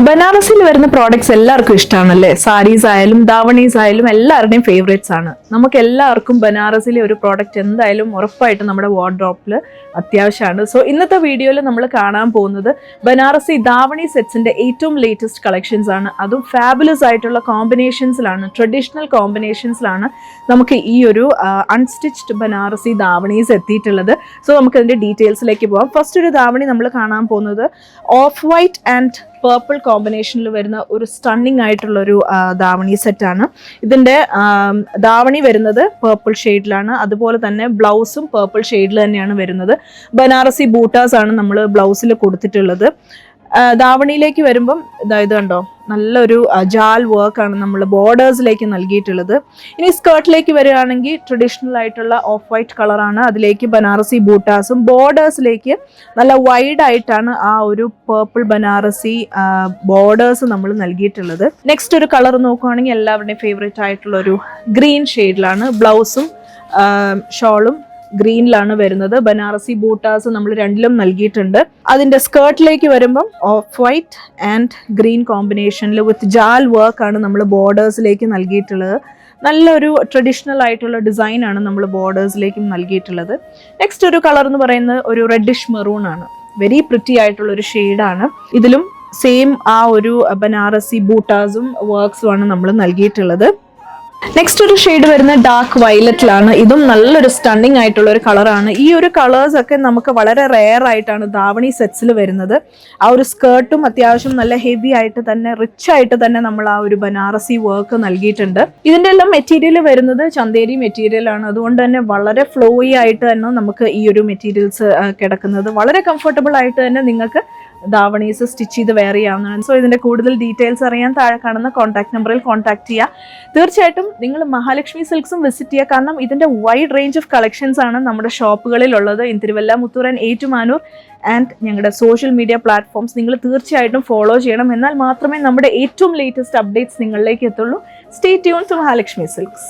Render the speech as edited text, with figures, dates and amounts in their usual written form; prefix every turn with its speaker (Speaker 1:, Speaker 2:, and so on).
Speaker 1: ബനാറസിൽ വരുന്ന പ്രോഡക്ട്സ് എല്ലാവർക്കും ഇഷ്ടമാണല്ലേ. സാരീസ് ആയാലും ദാവണീസ് ആയാലും എല്ലാവരുടെയും ഫേവറേറ്റ്സ് ആണ്. നമുക്ക് എല്ലാവർക്കും ബനാറസിലെ ഒരു പ്രോഡക്റ്റ് എന്തായാലും ഉറപ്പായിട്ട് നമ്മുടെ വാർഡ്രോപ്പിൽ അത്യാവശ്യമാണ്. സോ ഇന്നത്തെ വീഡിയോയിൽ നമ്മൾ കാണാൻ പോകുന്നത് ബനാറസി ദാവണി സെറ്റ്സിന്റെ ഏറ്റവും ലേറ്റസ്റ്റ് കളക്ഷൻസ് ആണ്. അതും ഫാബുലസ് ആയിട്ടുള്ള കോമ്പിനേഷൻസിലാണ്, ട്രഡീഷണൽ കോമ്പിനേഷൻസിലാണ് നമുക്ക് ഈ ഒരു അൺസ്റ്റിച്ച്ഡ് ബനാറസി ദാവണീസ് എത്തിയിട്ടുള്ളത്. സോ നമുക്ക് അതിന്റെ ഡീറ്റെയിൽസിലേക്ക് പോകാം. ഫസ്റ്റ് ഒരു ദാവണി നമ്മൾ കാണാൻ പോകുന്നത് ഓഫ് വൈറ്റ് ആൻഡ് പേർപ്പിൾ കോമ്പിനേഷനിൽ വരുന്ന ഒരു സ്റ്റണ്ണിങ് ആയിട്ടുള്ള ഒരു ദാവണി സെറ്റാണ്. ഇതിന്റെ ദാവണി വരുന്നത് പേർപ്പിൾ ഷെയ്ഡിലാണ്. അതുപോലെ തന്നെ ബ്ലൗസും പേർപ്പിൾ ഷെയ്ഡിൽ തന്നെയാണ് വരുന്നത്. ബനാറസി ബൂട്ടാസ് ആണ് നമ്മൾ ബ്ലൗസിൽ കൊടുത്തിട്ടുള്ളത്. ദാവണിയിലേക്ക് വരുമ്പം ഇത് കണ്ടോ, നല്ലൊരു ജാൽ വർക്കാണ് നമ്മൾ ബോർഡേഴ്സിലേക്ക് നൽകിയിട്ടുള്ളത്. ഇനി സ്കേർട്ടിലേക്ക് വരികയാണെങ്കിൽ ട്രഡീഷണൽ ആയിട്ടുള്ള ഓഫ് വൈറ്റ് കളറാണ്. അതിലേക്ക് ബനാറസി ബൂട്ടാസും ബോർഡേഴ്സിലേക്ക് നല്ല വൈഡ് ആയിട്ടാണ് ആ ഒരു പേർപ്പിൾ ബനാറസി ബോർഡേഴ്സ് നമ്മൾ നൽകിയിട്ടുള്ളത്. നെക്സ്റ്റ് ഒരു കളർ നോക്കുകയാണെങ്കിൽ എല്ലാവരുടെയും ഫേവറേറ്റ് ആയിട്ടുള്ള ഒരു ഗ്രീൻ ഷെയ്ഡിലാണ്. ബ്ലൗസും ഷോളും ഗ്രീനിലാണ് വരുന്നത്. ബനാറസി ബൂട്ടാസ് നമ്മൾ രണ്ടിലും നൽകിയിട്ടുണ്ട്. അതിന്റെ സ്കേർട്ടിലേക്ക് വരുമ്പം ഓഫ് വൈറ്റ് ആൻഡ് ഗ്രീൻ കോമ്പിനേഷനിൽ വിത്ത് ജാൽ വർക്ക് ആണ് നമ്മൾ ബോർഡേഴ്സിലേക്ക് നൽകിയിട്ടുള്ളത്. നല്ലൊരു ട്രഡീഷണൽ ആയിട്ടുള്ള ഡിസൈൻ ആണ് നമ്മൾ ബോർഡേഴ്സിലേക്കും നൽകിയിട്ടുള്ളത്. നെക്സ്റ്റ് ഒരു കളർ എന്ന് പറയുന്നത് ഒരു റെഡിഷ് മെറൂൺ ആണ്. വെരി പ്രിറ്റി ആയിട്ടുള്ള ഒരു ഷെയ്ഡാണ്. ഇതിലും സെയിം ആ ഒരു ബനാറസി ബൂട്ടാസും വർക്ക്സും ആണ് നമ്മൾ നൽകിയിട്ടുള്ളത്. നെക്സ്റ്റ് ഒരു ഷെയ്ഡ് വരുന്ന ഡാർക്ക് വയലറ്റിലാണ്. ഇതും നല്ലൊരു സ്റ്റണ്ണിങ് ആയിട്ടുള്ള ഒരു കളറാണ്. ഈ ഒരു കളേഴ്സ് ഒക്കെ നമുക്ക് വളരെ റെയർ ആയിട്ടാണ് ദാവണി സെറ്റ്സിൽ വരുന്നത്. ആ ഒരു സ്കേർട്ടും അത്യാവശ്യം നല്ല ഹെവി ആയിട്ട് തന്നെ, റിച്ച് ആയിട്ട് തന്നെ നമ്മൾ ആ ഒരു ബനാറസി വർക്ക് നൽകിയിട്ടുണ്ട്. ഇതിന്റെ എല്ലാം മെറ്റീരിയൽ വരുന്നത് ചന്തേരി മെറ്റീരിയൽ ആണ്. അതുകൊണ്ട് തന്നെ വളരെ ഫ്ലോയി ആയിട്ട് തന്നെ നമുക്ക് ഈ ഒരു മെറ്റീരിയൽസ് കിടക്കുന്നത്. വളരെ കംഫർട്ടബിൾ ആയിട്ട് തന്നെ നിങ്ങൾക്ക് ദാവണീസ് സ്റ്റിച്ച് ചെയ്ത് വെയർ ചെയ്യാവുന്നതാണ്. സോ ഇതിന്റെ കൂടുതൽ ഡീറ്റെയിൽസ് അറിയാൻ താഴെ കാണുന്ന കോൺടാക്ട് നമ്പറിൽ കോൺടാക്ട് ചെയ്യുക. തീർച്ചയായിട്ടും നിങ്ങൾ മഹാലക്ഷ്മി സിൽക്സും വിസിറ്റ് ചെയ്യുക. കാരണം ഇതിന്റെ വൈഡ് റേഞ്ച് ഓഫ് കളക്ഷൻസ് ആണ് നമ്മുടെ ഷോപ്പുകളിൽ ഉള്ളത്. In Thiruvalla, Muthoor and Ettumanoor and ഞങ്ങളുടെ സോഷ്യൽ മീഡിയ പ്ലാറ്റ്ഫോംസ് നിങ്ങൾ തീർച്ചയായിട്ടും ഫോളോ ചെയ്യണം. എന്നാൽ മാത്രമേ നമ്മുടെ ഏറ്റവും ലേറ്റസ്റ്റ് അപ്ഡേറ്റ്സ് നിങ്ങളിലേക്ക് എത്തുള്ളൂ. Stay tune to Mahalakshmi silks.